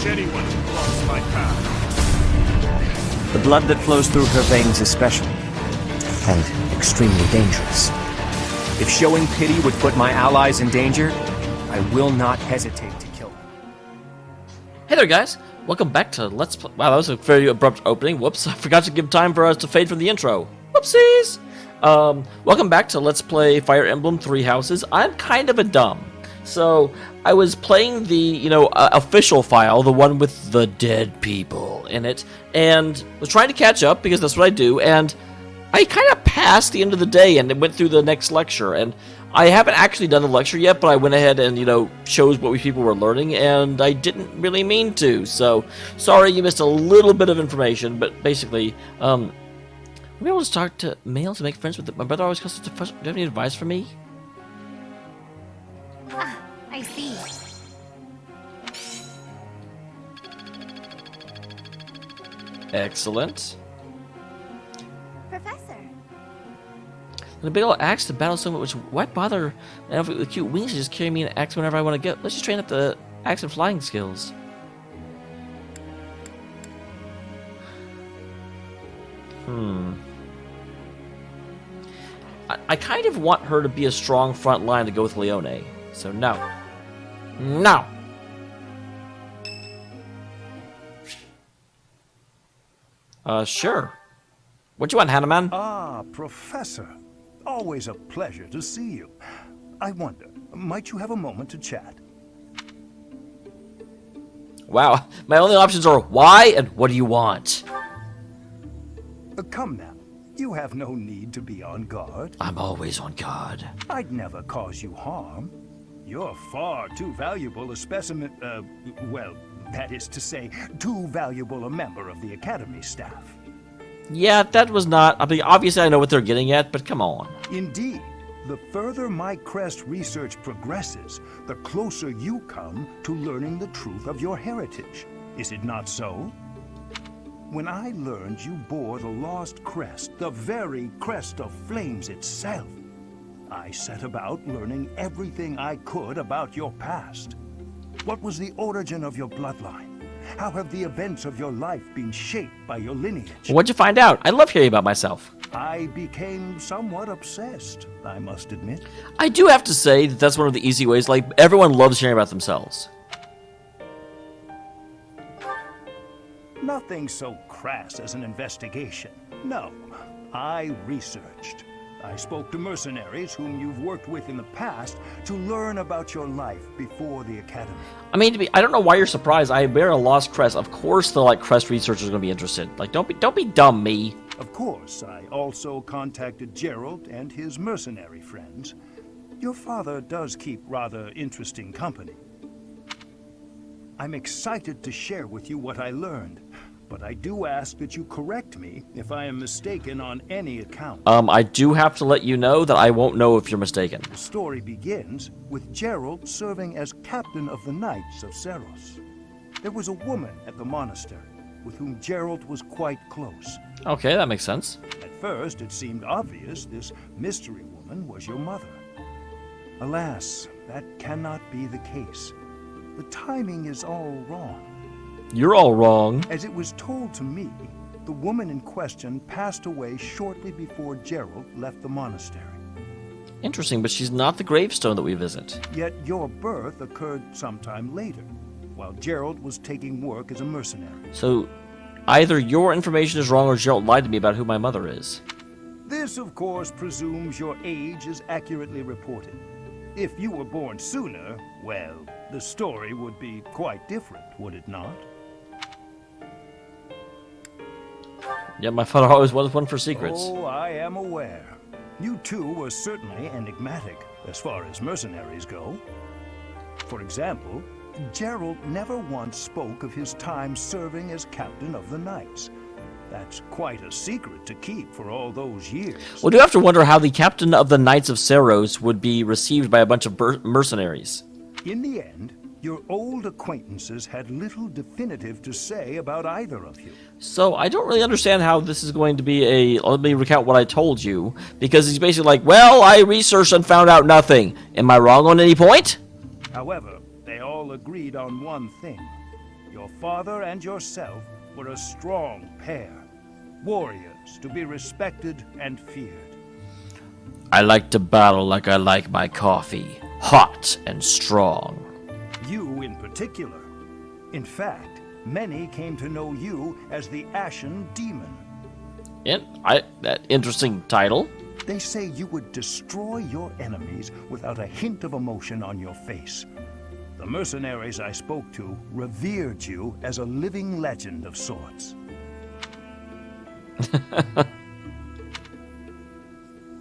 wish anyone to cross my path. The blood that flows through her veins is special, and extremely dangerous. If showing pity would put my allies in danger, I will not hesitate to kill them. Hey there, guys! Welcome back to Let's Play. Wow, that was a very abrupt opening. Whoops, I forgot to give time for us to fade from the intro. Whoopsies! Welcome back to Let's Play Fire Emblem Three Houses. I'm kind of a dumb. So, I was playing the, official file, the one with the dead people in it, and was trying to catch up, because that's what I do, and I kind of passed the end of the day and went through the next lecture, and I haven't actually done the lecture yet, but I went ahead and, chose what we people were learning, and I didn't really mean to, so sorry you missed a little bit of information, but basically, we're able to start to mail to make friends with it. My brother always comes to first. Do you have any advice for me? Ah, I see. Excellent. Professor. And a big old axe to battle someone, which why bother? And with cute wings to just carry me an axe whenever I want to go. Let's just train up the axe and flying skills. I kind of want her to be a strong front line to go with Leone. So no. No! Sure. What you want, Hanuman? Ah, Professor. Always a pleasure to see you. I wonder, might you have a moment to chat? Wow, my only options are why and what do you want? Come now. You have no need to be on guard. I'm always on guard. I'd never cause you harm. You're far too valuable a specimen, well, that is to say, too valuable a member of the Academy staff. Yeah, that was not... I mean, obviously I know what they're getting at, but come on. Indeed. The further my crest research progresses, the closer you come to learning the truth of your heritage. Is it not so? When I learned you bore the lost crest, the very crest of flames itself, I set about learning everything I could about your past. What was the origin of your bloodline? How have the events of your life been shaped by your lineage? What'd you find out? I love hearing about myself. I became somewhat obsessed, I must admit. I do have to say that that's one of the easy ways. Like, everyone loves hearing about themselves. Nothing so crass as an investigation. No, I researched. I spoke to mercenaries whom you've worked with in the past to learn about your life before the Academy. I mean, I don't know why you're surprised. I bear a lost crest. Of course the, crest researchers are going to be interested. Like, don't be dumb, me. Of course, I also contacted Gerald and his mercenary friends. Your father does keep rather interesting company. I'm excited to share with you what I learned, but I do ask that you correct me if I am mistaken on any account. I do have to let you know that I won't know if you're mistaken. The story begins with Gerald serving as captain of the Knights of Seros. There was a woman at the monastery with whom Gerald was quite close. Okay, that makes sense. At first, it seemed obvious this mystery woman was your mother. Alas, that cannot be the case. The timing is all wrong. You're all wrong. As it was told to me, the woman in question passed away shortly before Gerald left the monastery. Interesting, but she's not the gravestone that we visit. Yet your birth occurred sometime later, while Gerald was taking work as a mercenary. So, either your information is wrong or Gerald lied to me about who my mother is. This, of course, presumes your age is accurately reported. If you were born sooner, well, the story would be quite different, would it not? Yeah, my father always was one for secrets. Oh, I am aware. You two were certainly enigmatic, as far as mercenaries go. For example, Gerald never once spoke of his time serving as captain of the Knights. That's quite a secret to keep for all those years. We do have to wonder how the captain of the Knights of Seros would be received by a bunch of mercenaries. In the end, your old acquaintances had little definitive to say about either of you. So I don't really understand how this is going to be a... Let me recount what I told you. Because he's basically like, well, I researched and found out nothing. Am I wrong on any point? However, they all agreed on one thing. your father and yourself were a strong pair. Warriors to be respected and feared. I like to battle like I like my coffee. Hot and strong. You in particular. In fact, many came to know you as the Ashen Demon. That interesting title. They say you would destroy your enemies without a hint of emotion on your face. The mercenaries I spoke to revered you as a living legend of sorts.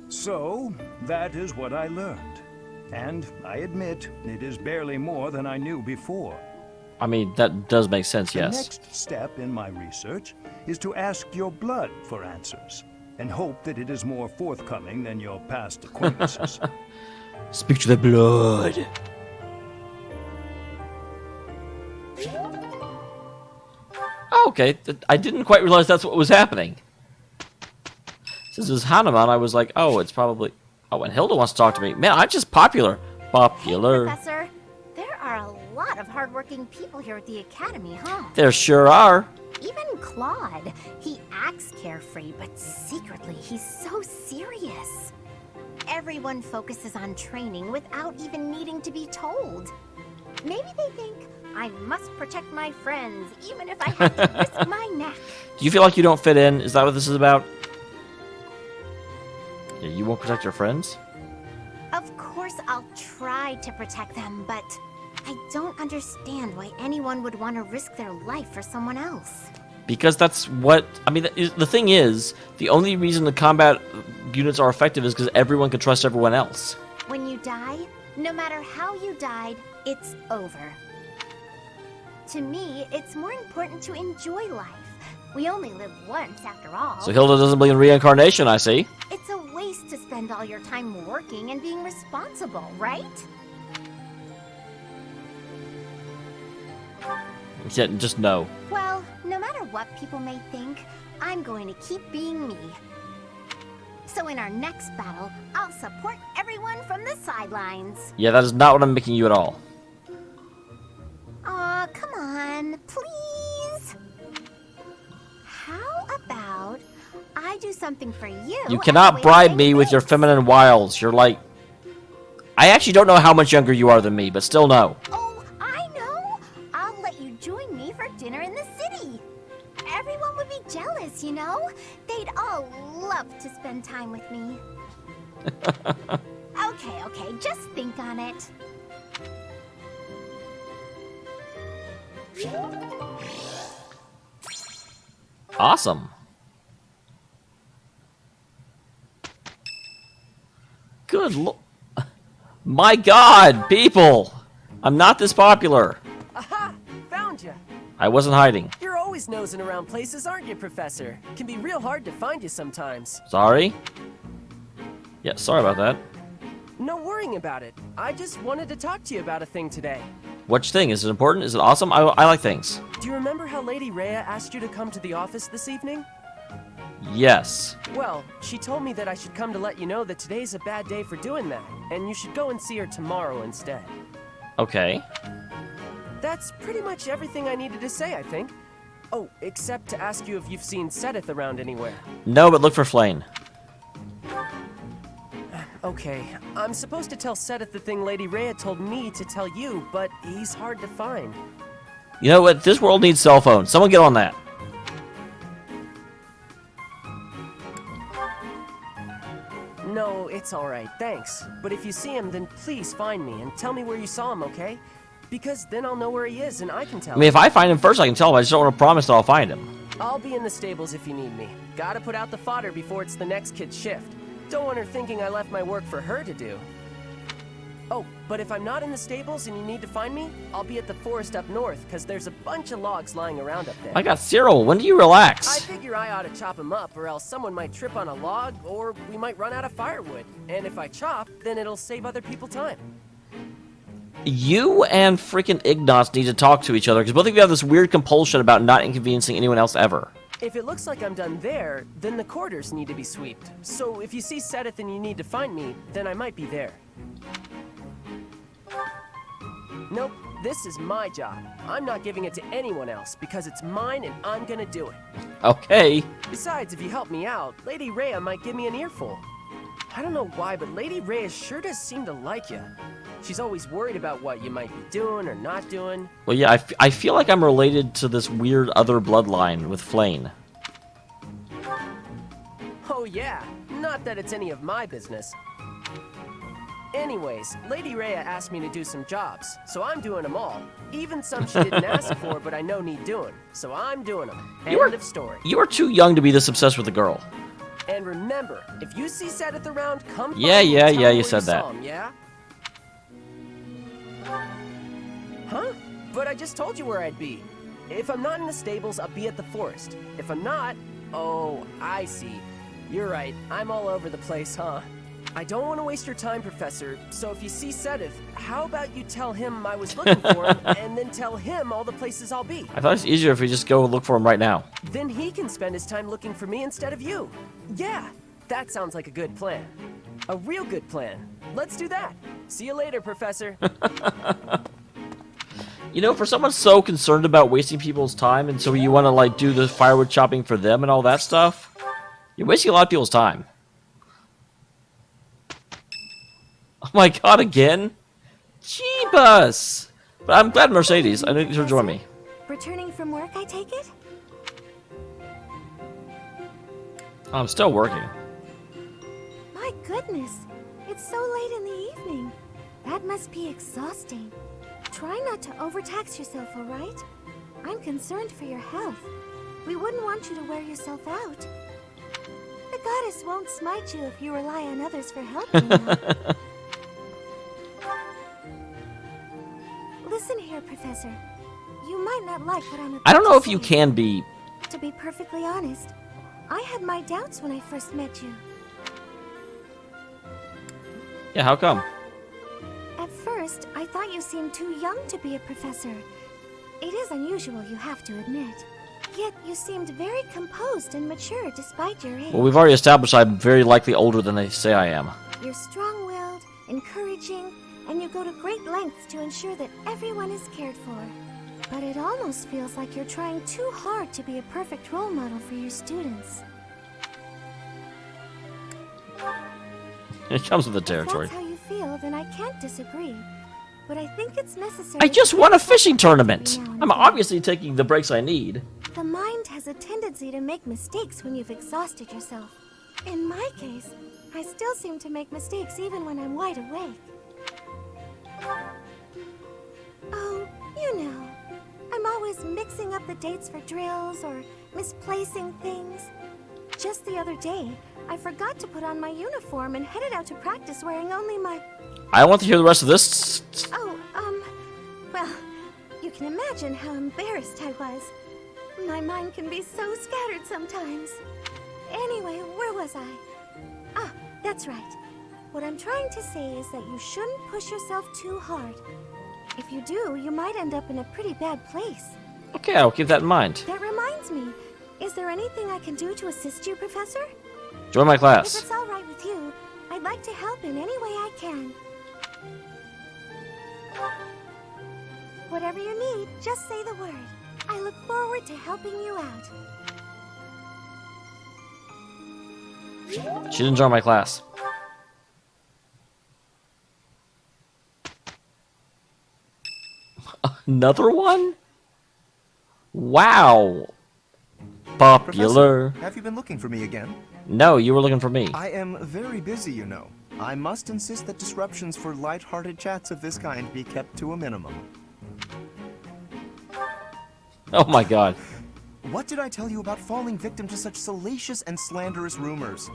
So, that is what I learned. And I admit, it is barely more than I knew before. I mean, that does make sense, yes. The next step in my research is to ask your blood for answers, and hope that it is more forthcoming than your past acquaintances. Speak to the blood. Oh, okay, I didn't quite realize that's what was happening. Since it was Hanuman, I was like, oh, it's probably... Oh, and Hilda wants to talk to me. Man, I'm just popular. Popular. Hey, Professor. There are a lot of hardworking people here at the Academy, huh? There sure are. Even Claude. He acts carefree, but secretly he's so serious. Everyone focuses on training without even needing to be told. Maybe they think, I must protect my friends, even if I have to risk my neck. Do you feel like you don't fit in? Is that what this is about? Yeah, you won't protect your friends? Of course I'll try to protect them, but I don't understand why anyone would want to risk their life for someone else. Because that's what... I mean, the thing is, the only reason the combat units are effective is because everyone can trust everyone else. When you die, no matter how you died, it's over. To me, it's more important to enjoy life. We only live once, after all. So Hilda doesn't believe in reincarnation, I see. It's a waste to spend all your time working and being responsible, right? Yeah, just no. Well, no matter what people may think, I'm going to keep being me. So in our next battle, I'll support everyone from the sidelines. Yeah, that is not what I'm making you at all. Aw, come on, please. How about I do something for you? You cannot bribe me with your feminine wiles. You're like... I actually don't know how much younger you are than me, but still no. Oh, I know. I'll let you join me for dinner in the city. Everyone would be jealous, you know? They'd all love to spend time with me. Okay, just think on it. Awesome. Good lord. My god, people! I'm not this popular. Aha! Found ya! I wasn't hiding. You're always nosing around places, aren't you, Professor? Can be real hard to find you sometimes. Sorry? Yeah, sorry about that. No worrying about it. I just wanted to talk to you about a thing today. Which thing? Is it important? Is it awesome? I like things. Do you remember how Lady Rhea asked you to come to the office this evening? Yes. Well, she told me that I should come to let you know that today's a bad day for doing that, and you should go and see her tomorrow instead. Okay. That's pretty much everything I needed to say, I think. Oh, except to ask you if you've seen Sedith around anywhere. No, but look for Flane. Okay, I'm supposed to tell Sedith the thing Lady Rhea told me to tell you, but he's hard to find. You know what? This world needs cell phones. Someone get on that. No, it's alright, thanks. But if you see him, then please find me and tell me where you saw him, okay? Because then I'll know where he is and I can tell I mean, if I find him first, I can tell him. I just don't want to promise that I'll find him. I'll be in the stables if you need me. Gotta put out the fodder before it's the next kid's shift. Don't want her thinking I left my work for her to do. Oh, but if I'm not in the stables and you need to find me, I'll be at the forest up north, because there's a bunch of logs lying around up there. I got Cyril. When do you I relax? figure I ought to chop them up, or else someone might trip on a log, or we might run out of firewood. And if I chop, then it'll save other people time. You and freaking Ignatz need to talk to each other, because both of you have this weird compulsion about not inconveniencing anyone else ever. If it looks like I'm done there, then the quarters need to be sweeped. So if you see Sedith and you need to find me, then I might be there. Nope, This is my job. I'm not giving it to anyone else because it's mine and I'm gonna do it. Okay. Besides, if you help me out, Lady Rhea might give me an earful. I don't know why, but Lady Rhea sure does seem to like you. She's always worried about what you might be doing or not doing. Well, yeah, I feel like I'm related to this weird other bloodline with Flane. Oh yeah, not that it's any of my business. Anyways, Lady Rhea asked me to do some jobs, so I'm doing them all. Even some she didn't ask for, but I know need doing. So I'm doing them. End of story. You are too young to be this obsessed with a girl. And remember, if you see Seth around, come Yeah, find me yeah, and tell yeah, me you where said saw that. him, yeah? Huh? But I just told you where I'd be. If I'm not in the stables, I'll be at the forest. If I'm not... Oh, I see. You're right. I'm all over the place, huh? I don't want to waste your time, Professor, so if you see Sedith, how about you tell him I was looking for him, and then tell him all the places I'll be? I thought it's easier if we just go look for him right now. Then he can spend his time looking for me instead of you. Yeah, that sounds like a good plan. A real good plan. Let's do that. See you later, Professor. You know, for someone so concerned about wasting people's time, and so you want to, like, do the firewood chopping for them and all that stuff, you're wasting a lot of people's time. Oh my god, again? Jeebus! But I'm glad Mercedes, I know you to join me. Returning from work, I take it? I'm still working. My goodness, it's so late in the evening. That must be exhausting. Try not to overtax yourself, all right? I'm concerned for your health. We wouldn't want you to wear yourself out. The goddess won't smite you if you rely on others for help, you know. Listen here, Professor. You might not like what I'm about I don't know to if you say. can be... To be perfectly honest, I had my doubts when I first met you. Yeah, how come? At first, I thought you seemed too young to be a professor. It is unusual, you have to admit. Yet you seemed very composed and mature despite your age. Well, we've already established I'm very likely older than they say I am. You're strong-willed, encouraging, and you go to great lengths to ensure that everyone is cared for. But it almost feels like you're trying too hard to be a perfect role model for your students. It comes with the If territory. that's how you feel, then I can't disagree. But I think it's necessary. I just to won a take fishing stock tournament! now and I'm then. obviously taking the breaks I need. The mind has a tendency to make mistakes when you've exhausted yourself. In my case, I still seem to make mistakes even when I'm wide awake. Oh, you know, I'm always mixing up the dates for drills or misplacing things. Just the other day, I forgot to put on my uniform and headed out to practice wearing only my... I don't want to hear the rest of this. Oh, well, you can imagine how embarrassed I was. My mind can be so scattered sometimes. Anyway, where was I? Ah, that's right. What I'm trying to say is that you shouldn't push yourself too hard. If you do, you might end up in a pretty bad place. Okay, I'll keep that in mind. That reminds me, is there anything I can do to assist you, Professor? Join my If class. it's all right with you, I'd like to help in any way I can. Whatever you need, just say the word. I look forward to helping you out. She didn't join my class. Another one? Wow. Popular. Professor, have you been looking for me again? No, you were looking for me. I am very busy, you know. I must insist that disruptions for light-hearted chats of this kind be kept to a minimum. Oh my god. What did I tell you about falling victim to such salacious and slanderous rumors?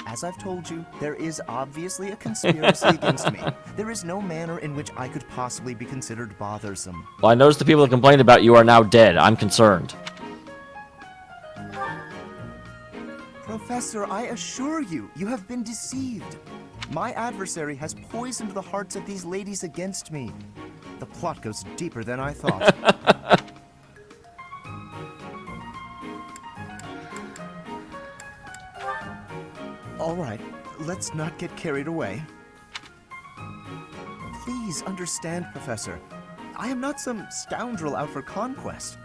As I've told you, there is obviously a conspiracy against me. There is no manner in which I could possibly be considered bothersome. Well, I noticed the people that complained about you are now dead. I'm concerned. Professor, I assure you, you have been deceived. My adversary has poisoned the hearts of these ladies against me. The plot goes deeper than I thought. All right, let's not get carried away. Please understand, Professor. I am not some scoundrel out for conquest.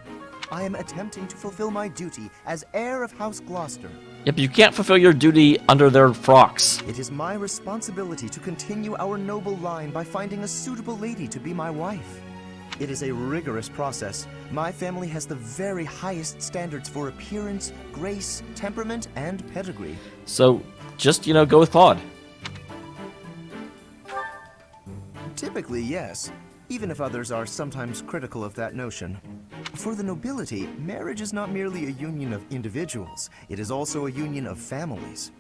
I am attempting to fulfill my duty as heir of House Gloucester. Yep, you can't fulfill your duty under their frocks. It is my responsibility to continue our noble line by finding a suitable lady to be my wife. It is a rigorous process. My family has the very highest standards for appearance, grace, temperament, and pedigree. So, just, go with Claude. Typically, yes, even if others are sometimes critical of that notion. For the nobility, marriage is not merely a union of individuals, it is also a union of families.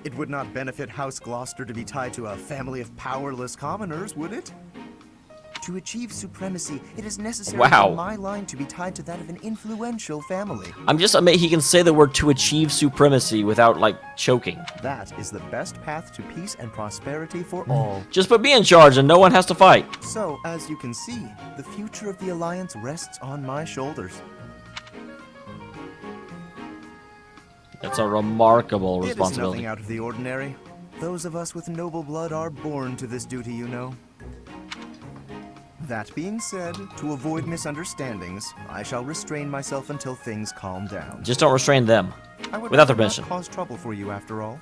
It would not benefit House Gloucester to be tied to a family of powerless commoners, would it? To achieve supremacy, it is necessary Wow. for my line to be tied to that of an influential family. I'm just amazed he can say the word to achieve supremacy without, choking. That is the best path to peace and prosperity for all. Just put me in charge and no one has to fight. So, as you can see, the future of the Alliance rests on my shoulders. That's a remarkable It is responsibility. nothing out of the ordinary. Those of us with noble blood are born to this duty, you know. That being said, to avoid misunderstandings, I shall restrain myself until things calm down. Just don't restrain them. I would without their rather not permission. cause trouble for you, after all.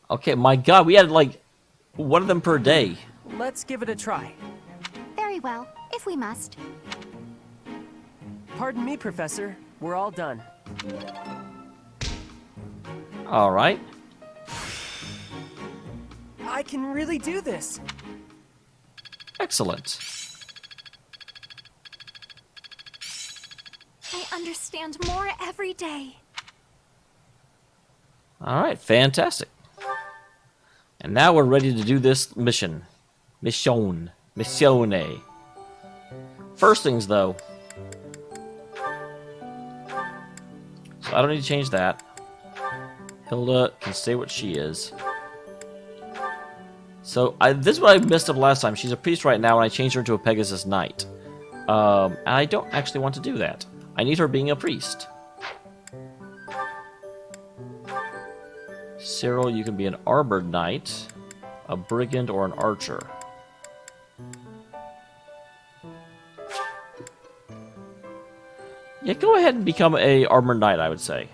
Okay, my god, we had, one of them per day. Let's give it a try. Very well, if we must. Pardon me, Professor. We're all done. Alright. I can really do this. Excellent. I understand more every day. Alright, fantastic. And now we're ready to do this mission. Missione. First things, though. So I don't need to change that. Hilda can stay what she is. So, this is what I messed up last time. She's a priest right now, and I changed her into a Pegasus Knight. And I don't actually want to do that. I need her being a priest. Cyril, you can be an Armored Knight, a Brigand, or an Archer. Yeah, go ahead and become a Armored Knight, I would say.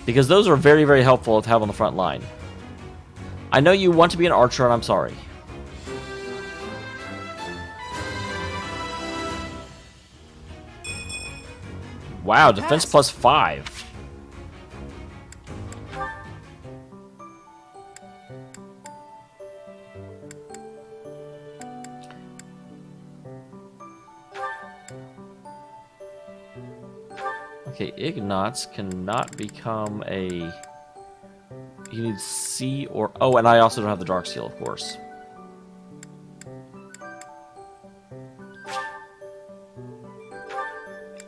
Because those are very, very helpful to have on the front line. I know you want to be an archer, and I'm sorry. Wow, defense plus 5. Okay, Ignatz cannot become a... He needs C or... Oh, and I also don't have the Dark Seal, of course.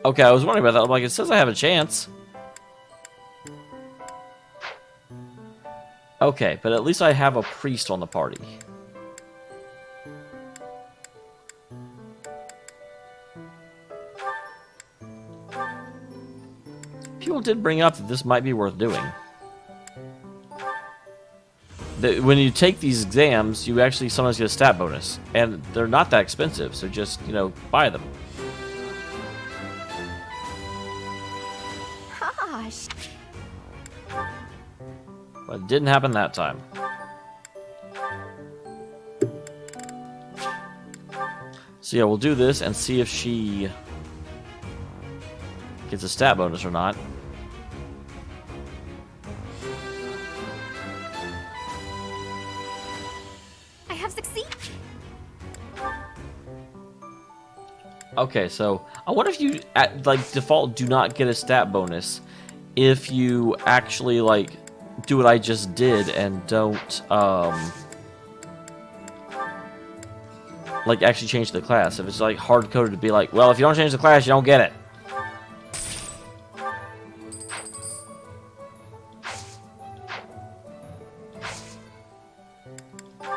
Okay, I was wondering about that. I'm like, it says I have a chance. Okay, but at least I have a priest on the party. People did bring up that this might be worth doing. When you take these exams, you actually sometimes get a stat bonus. And they're not that expensive, so just, buy them. Gosh. But it didn't happen that time. So yeah, we'll do this and see if she gets a stat bonus or not. I have succeeded. Okay, so I wonder if you, at default, do not get a stat bonus if you actually, do what I just did and don't, actually change the class. If it's, hard-coded to be well, if you don't change the class, you don't get it.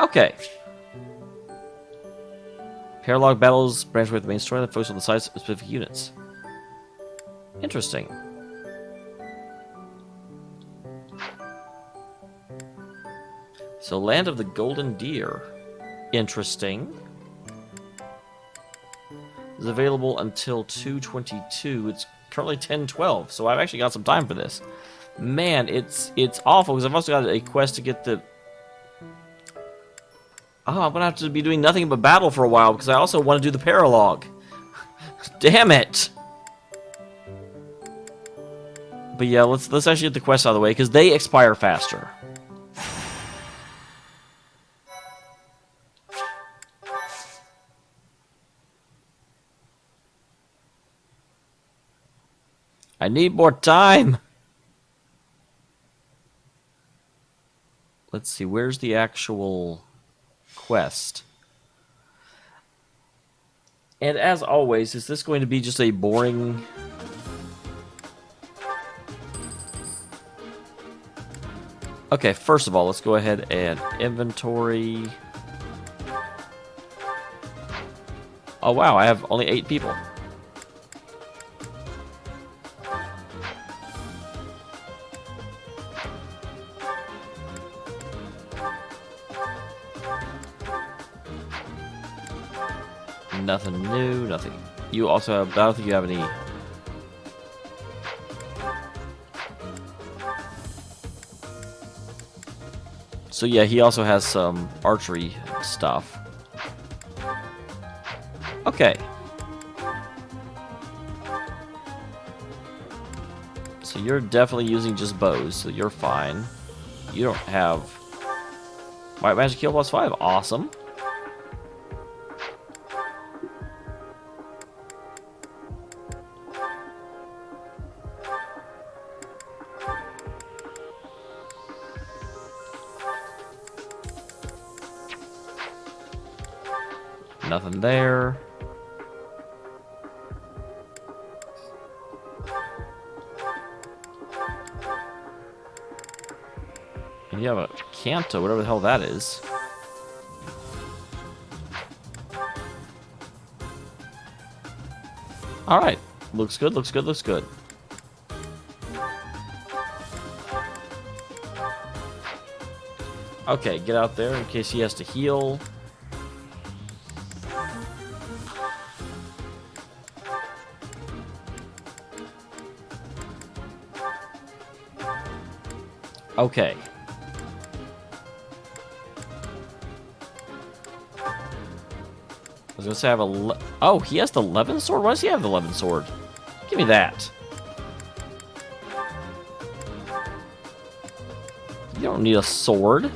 Okay. Paralogue battles branch away with the main story that focuses on the size of specific units. Interesting. So, Land of the Golden Deer. Interesting. Is available until 2/22. It's currently 10/12, so I've actually got some time for this. Man, it's awful because I've also got a quest to get the. Oh, I'm gonna have to be doing nothing but battle for a while because I also want to do the Paralogue. Damn it! But yeah, let's actually get the quest out of the way because they expire faster. I need more time. Let's see, where's the actual quest? And as always, is this going to be just a boring... Okay, first of all, let's go ahead and inventory. Oh wow, I have only 8 people. Nothing new, nothing. You also have, I don't think you have any. So yeah, he also has some archery stuff. Okay. So you're definitely using just bows, so you're fine. You don't have White Magic Heal +5, awesome. Nothing there. And you have a Canto, whatever the hell that is. Alright. Looks good, looks good, looks good. Okay, get out there in case he has to heal. Okay. I was gonna say I have a. Oh, he has the 11 sword? Why does he have the 11 sword? Give me that. You don't need a sword.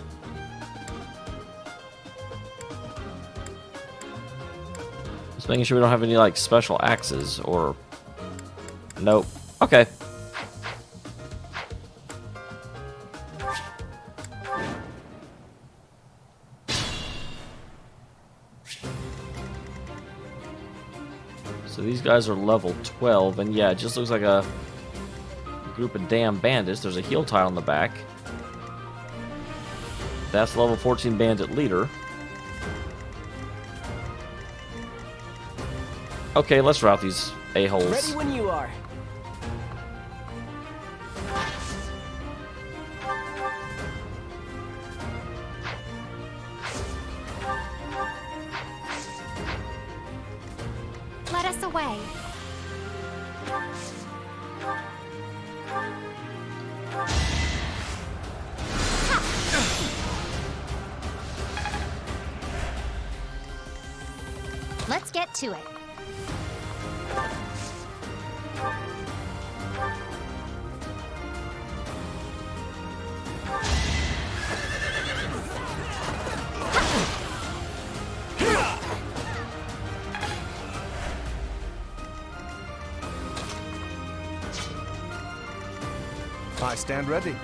Just making sure we don't have any, like, special axes or. Nope. Okay. So these guys are level 12, and yeah, it just looks like a group of damn bandits. There's a heal tile on the back. That's level 14 bandit leader. Okay, let's route these a-holes. Ready when you are. Let us away. Let's get to it. I stand ready.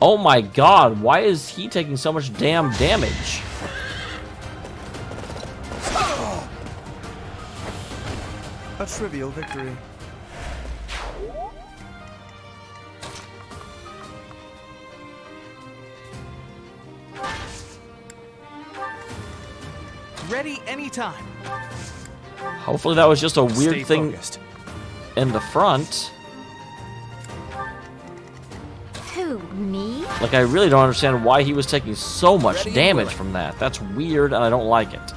Oh my god, why is he taking so much damn damage? A trivial victory. Ready anytime. Hopefully that was just a weird Stay thing focused. in the front. Like, I really don't understand why he was taking so much Ready and damage willing. from that. That's weird, and I don't like it.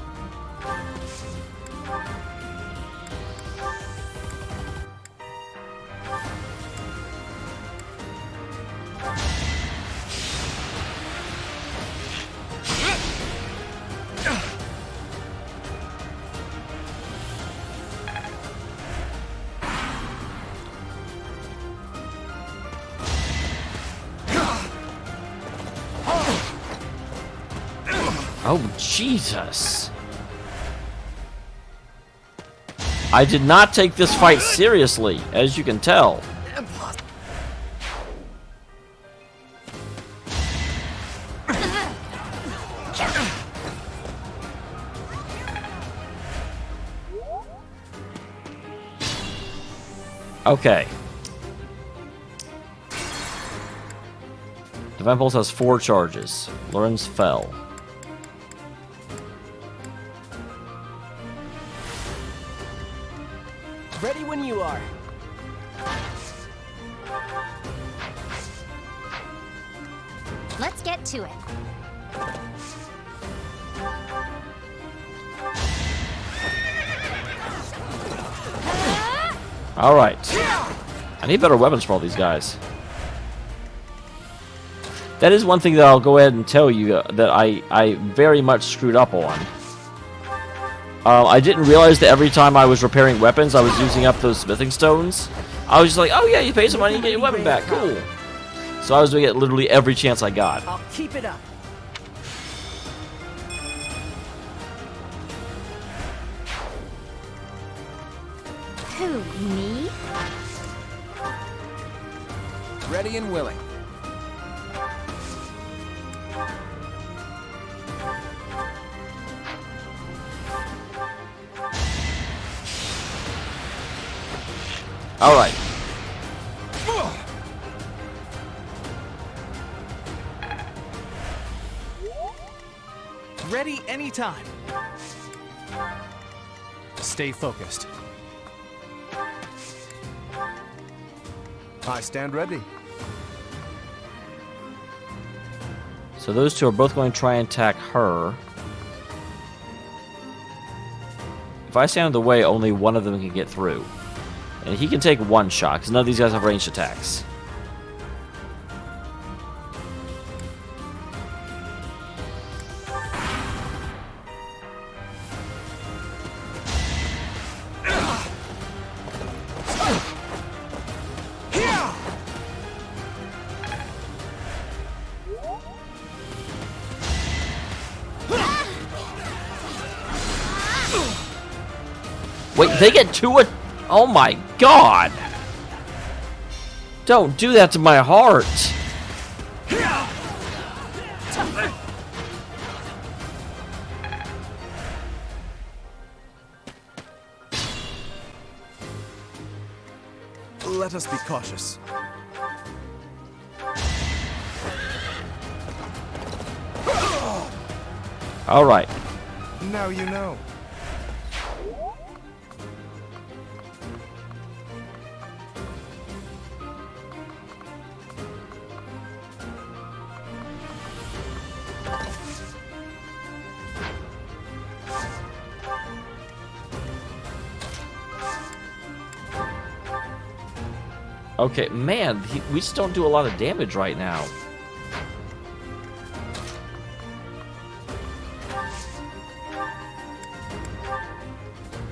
Oh, Jesus. I did not take this fight seriously, as you can tell. Okay. Divine Pulse has 4 charges. Lorenz fell. Ready when you are. Let's get to it. Alright. I need better weapons for all these guys. That is one thing that I'll go ahead and tell you that I very much screwed up on. I didn't realize that every time I was repairing weapons, I was using up those smithing stones. I was just like, oh yeah, you pay some money, you get your weapon back, cool. So I was doing it literally every chance I got. I'll keep it up. Who, me? Ready and willing. Alright. Ready anytime. Stay focused. I stand ready. So those two are both going to try and attack her. If I stand in the way, only one of them can get through. And he can take one shot, because none of these guys have ranged attacks. Wait, they get 2 Oh my god! Don't do that to my heart! Let us be cautious. Alright. Now you know. Okay, man, we just don't do a lot of damage right now.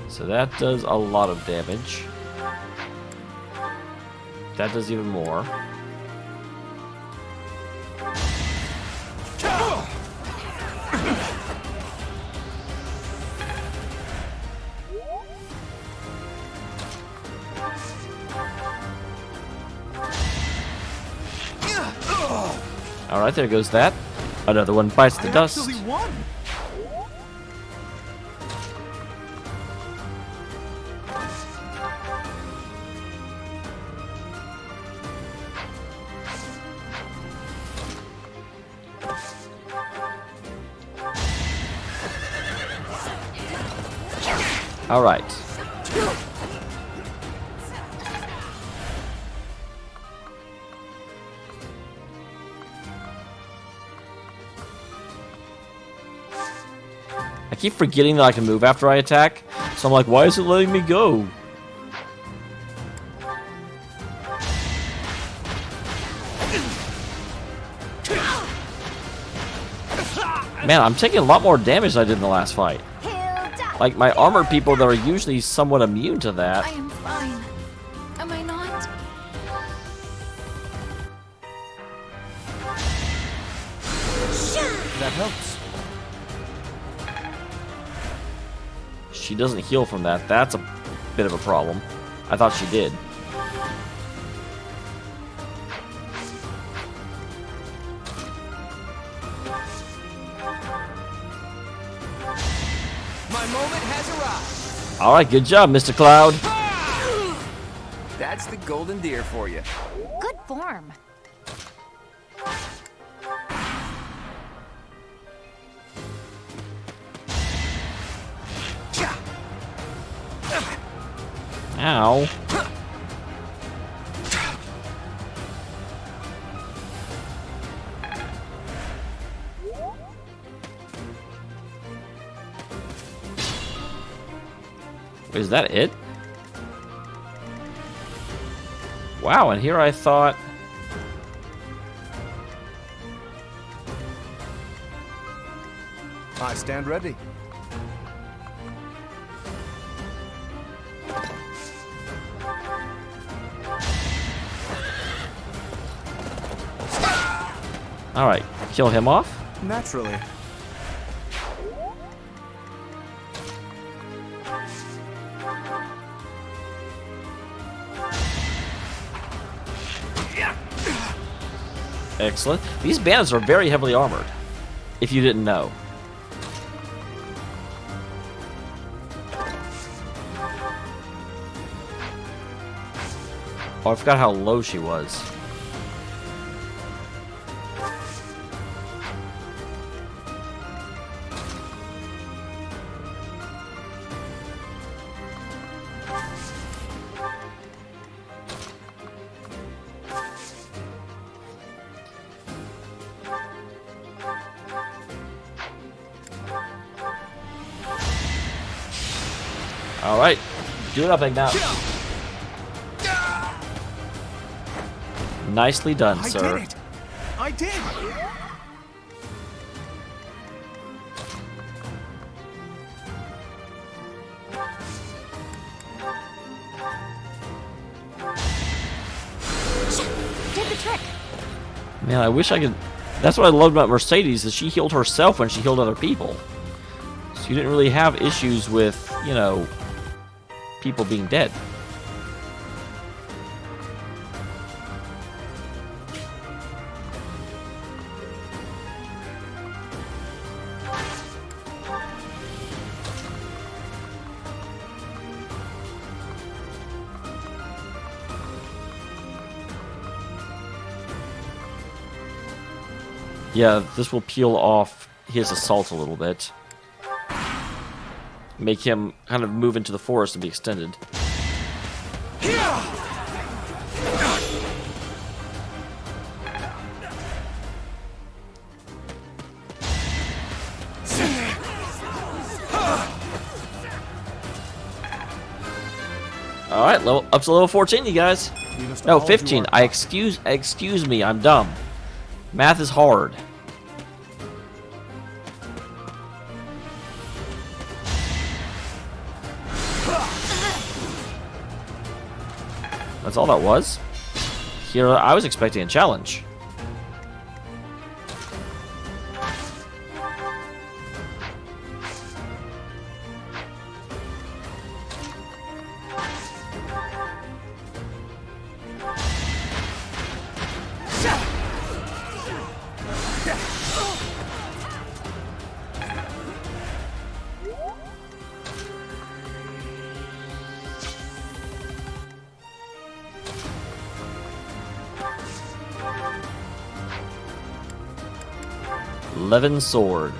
So that does a lot of damage. That does even more. Alright, there goes that. Another one bites the dust. Actually won. Alright. I keep forgetting that I can move after I attack, so I'm like, why is it letting me go? Man, I'm taking a lot more damage than I did in the last fight. Like, my armored people that are usually somewhat immune to that. I am fine. Am I not? That helps. She doesn't heal from that. That's a bit of a problem. I thought she did. My moment has arrived. Alright, good job, Mr. Cloud. That's the golden deer for you. Good form. Ow. Is that it? Wow, and here I thought... I stand ready. Alright, kill him off. Naturally. Excellent. These bandits are very heavily armored, if you didn't know. Oh, I forgot how low she was. Alright, do it up, Ignat. Nicely done, sir. I did it! I did! Did the trick. Man, I wish I could... That's what I loved about Mercedes, is she healed herself when she healed other people. So you didn't really have issues with, you know, people being dead. Yeah, this will peel off his assault a little bit. Make him kind of move into the forest and be extended. Alright, up to level 14, you guys. No, 15. Excuse me, I'm dumb. Math is hard. That's all that was? Here, I was expecting a challenge. Levin Sword.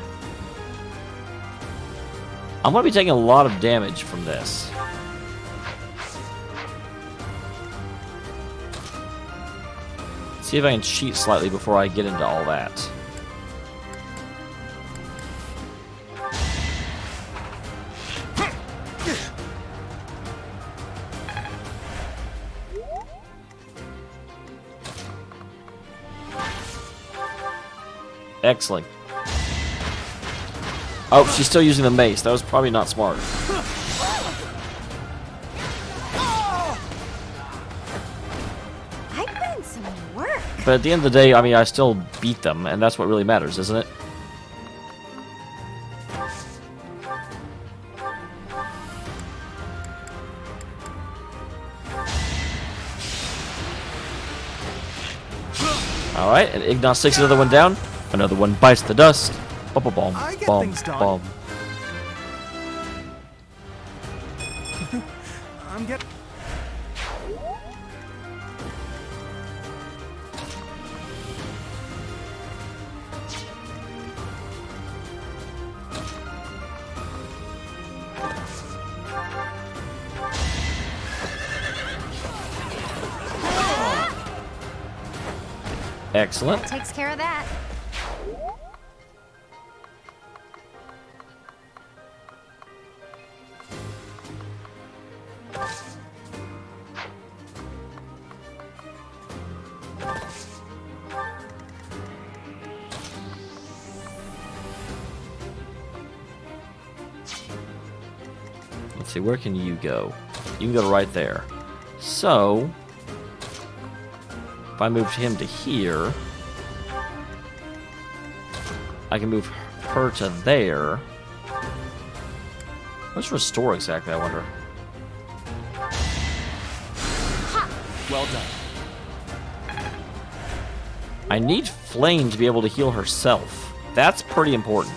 I'm going to be taking a lot of damage from this. See if I can cheat slightly before I get into all that. Excellent. Oh, she's still using the mace. That was probably not smart. I put in some work. But at the end of the day, I mean, I still beat them, and that's what really matters, isn't it? Alright, and Ignos takes another one down. Another one bites the dust. Bum, bum, I get bum, things done. bum. I'm getting... Excellent. Takes care of that. Let's see, where can you go? You can go right there. So, if I moved him to here, I can move her to there. What's restore exactly, I wonder? Well done. I need Flame to be able to heal herself. That's pretty important.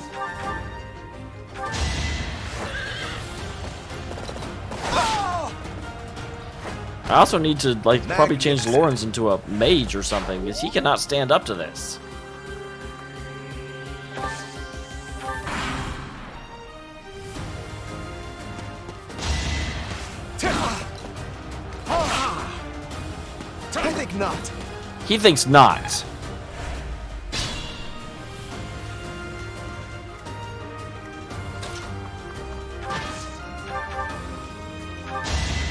I also need to, like, probably change Lawrence into a mage or something, because he cannot stand up to this. I think not. He thinks not.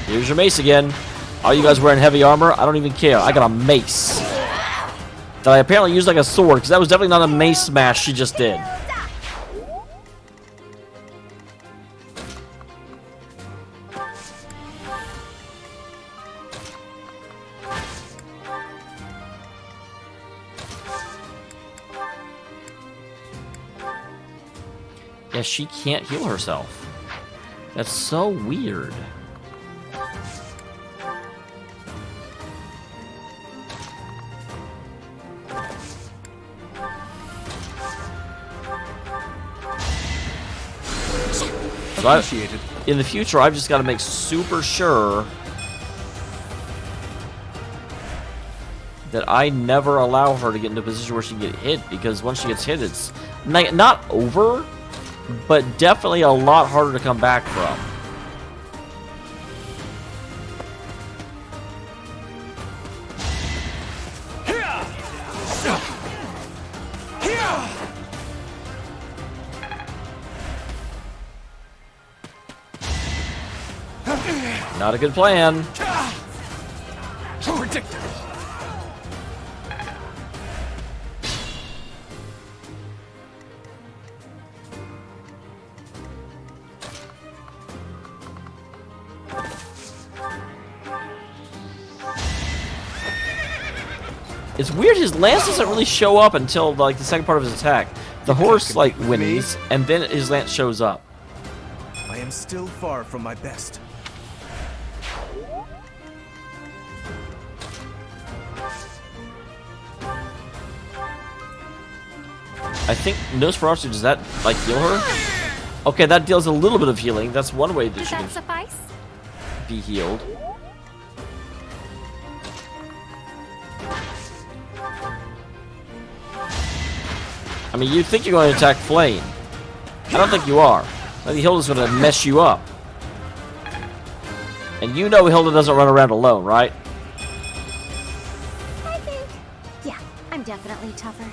Here's your mace again. All you guys wearing heavy armor? I don't even care. I got a mace. That I apparently used like a sword, because that was definitely not a mace smash she just did. Yeah, she can't heal herself. That's so weird. So in the future, I've just got to make super sure that I never allow her to get into a position where she can get hit, because once she gets hit, it's not over, but definitely a lot harder to come back from. Not a good plan. Predictable. It's weird, his lance doesn't really show up until like the second part of his attack. The horse like whinnies, and then his lance shows up. I am still far from my best. I think Nosferatu, does that like heal her? Okay, that deals a little bit of healing. That's one way that Does she that can suffice? be healed. I mean, you'd think you're going to attack Flame. I don't think you are. I think Hilda's going to mess you up. And you know Hilda doesn't run around alone, right? I think. Yeah, I'm definitely tougher.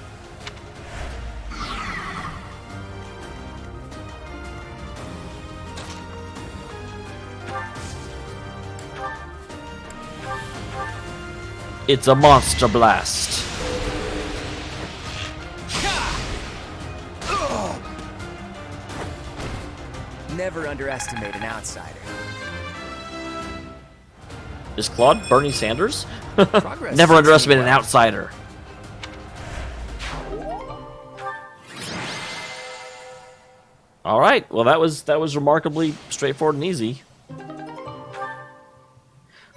It's a monster blast. Never underestimate an outsider. Is Claude Bernie Sanders? Progress Never is underestimate an well. outsider. All right. Well, that was remarkably straightforward and easy.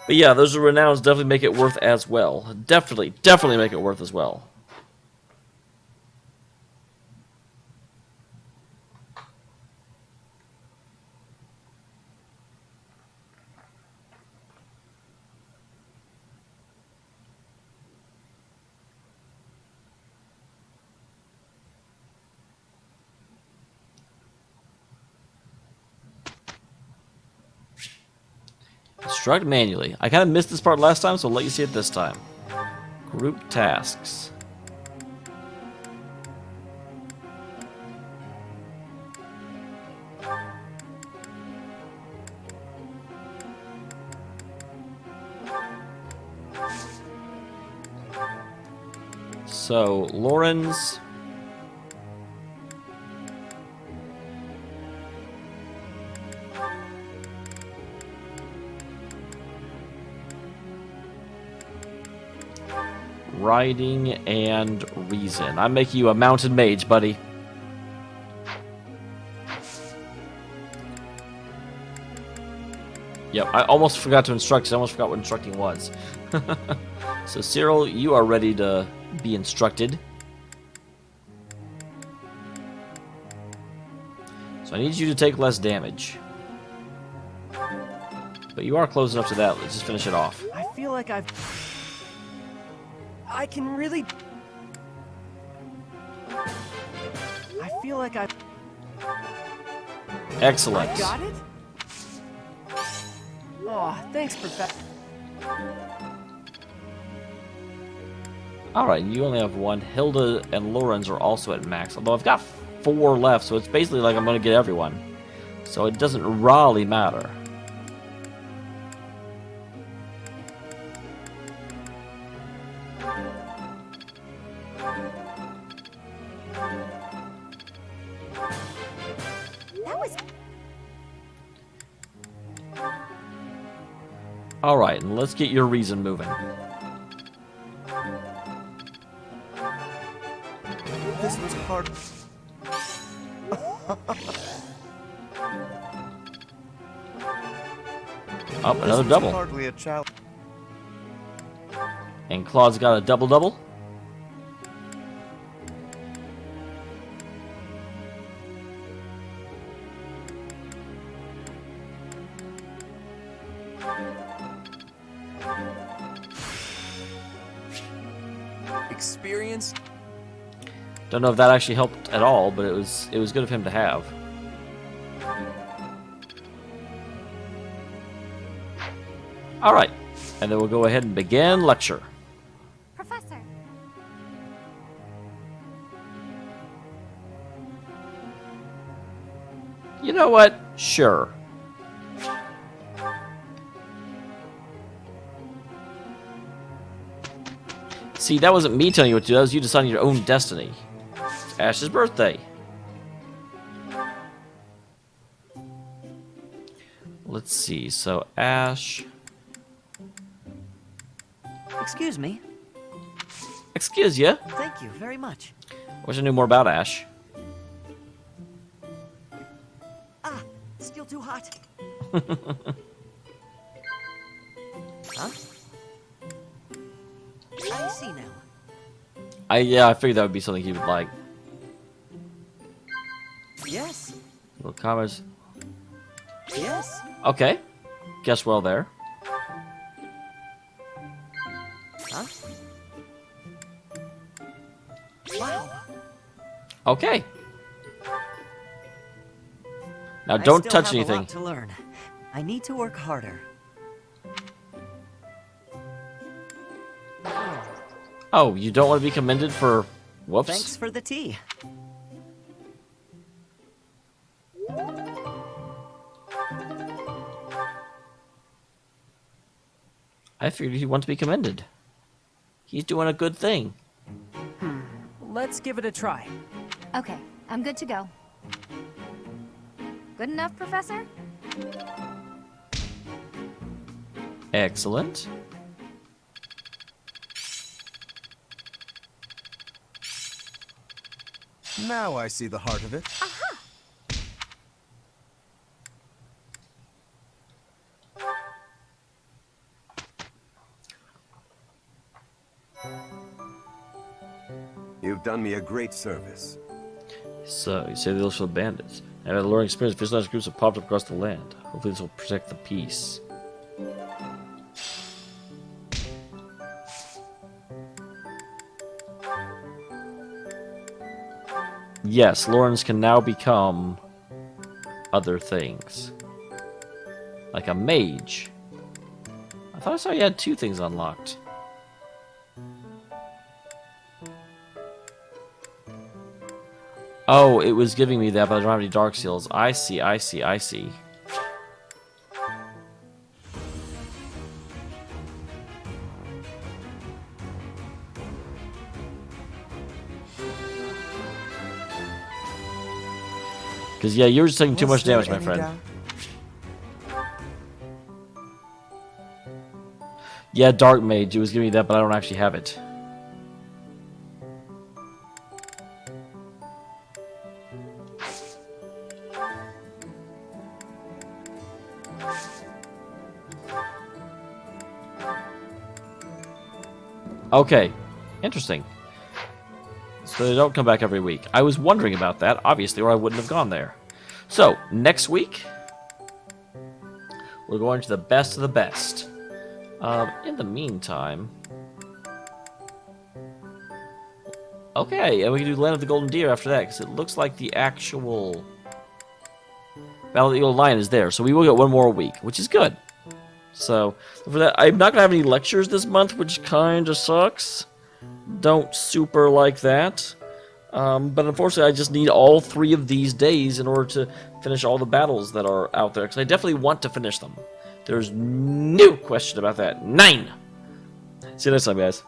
But yeah, those renowns definitely make it worth as well. Definitely make it worth as well. Instruct manually. I kind of missed this part last time, so I'll let you see it this time. Group tasks. So, Lauren's... Riding and reason. I'm making you a mounted mage, buddy. Yep, I almost forgot to instruct, 'cause I almost forgot what instructing was. So, Cyril, you are ready to be instructed. So I need you to take less damage. But you are close enough to that. Let's just finish it off. I feel like I can really... I feel like I Excellent. got it? Oh, thanks, Professor. Alright, you only have one. Hilda and Lorenz are also at max. Although I've got 4 left, so it's basically like I'm going to get everyone. So it doesn't really matter. That was Alright, and let's get your reason moving. This was hard. Up, another double. Hardly a challenge. And Claude's got a double-double. Experience? Don't know if that actually helped at all, but it was good of him to have. All right, and then we'll go ahead and begin lecture. Professor. You know what? Sure. See, that wasn't me telling you what to do. That was you deciding your own destiny. It's Ash's birthday. Let's see. So, Ash... Excuse me. Excuse ya. Thank you very much. Wish I knew more about Ash. Ah, still too hot. Huh? I see now. Yeah, I figured that would be something he would like. Yes. Little comments. Yes. Okay. Guess well there. Huh? Wow. Okay. Now I don't still touch have a anything. lot to learn. I need to work harder. Oh, you don't want to be commended for... Whoops. Thanks for the tea. I figured he'd want to be commended. He's doing a good thing. Let's give it a try. Okay, I'm good to go. Good enough, Professor? Excellent. Now I see the heart of it. You've done me a great service. So, you say the illusion of bandits. I've had a learning experience. Visualized groups have popped up across the land. Hopefully this will protect the peace. Yes, Lawrence can now become other things. Like a mage. I thought I saw you had 2 things unlocked. Oh, it was giving me that, but I don't have any dark seals. I see, I see, I see. Because, yeah, you're just taking too much damage, my friend. Yeah, Dark Mage, it was giving me that, but I don't actually have it. Okay, interesting. So they don't come back every week. I was wondering about that, obviously, or I wouldn't have gone there. So, next week, we're going to the best of the best. In the meantime... Okay, and we can do Land of the Golden Deer after that, because it looks like the actual Battle of the Eagle Lion is there. So we will get 1 more a week, which is good. So, for that, I'm not going to have any lectures this month, which kind of sucks. Don't super like that. But unfortunately, I just need all 3 of these days in order to finish all the battles that are out there, because I definitely want to finish them. There's no question about that. 9! See you next time, guys.